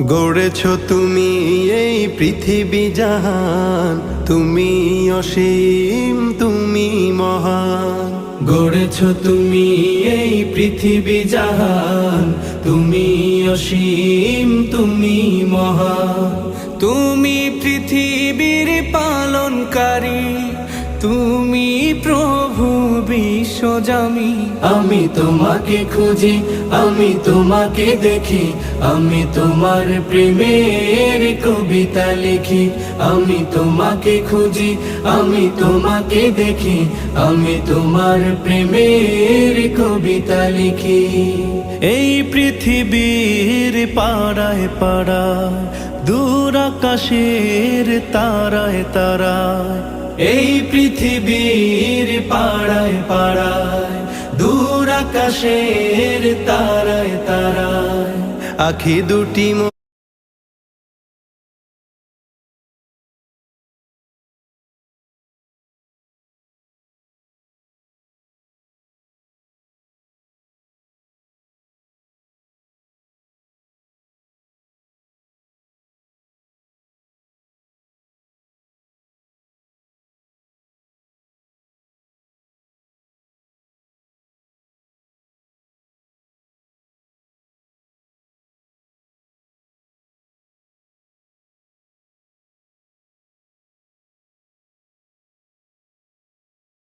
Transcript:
গড়েছ তুমি এই পৃথিবী জাহান, তুমি অসীম তুমি মহান। গড়েছ তুমি এই পৃথিবী জাহান, তুমি অসীম তুমি মহান। তুমি পৃথিবীর পালনকারী, তুমি প্রভু বিশ্বজামি। আমি তোমাকে খুঁজি, আমি তোমাকে দেখি, আমি তোমার প্রেমের কবিতা লিখি। আমি তোমাকে খুঁজি, আমি তোমাকে দেখি, আমি তোমার প্রেমের কবিতা লিখি। এই পৃথিবীর পাড়ায় পাড়ায়, দূর আকাশের তারায় তারায়, এই পৃথিবীর পাড়ায় পাড়ায়, দূর আকাশের তারায় তারায়, আখি দুটি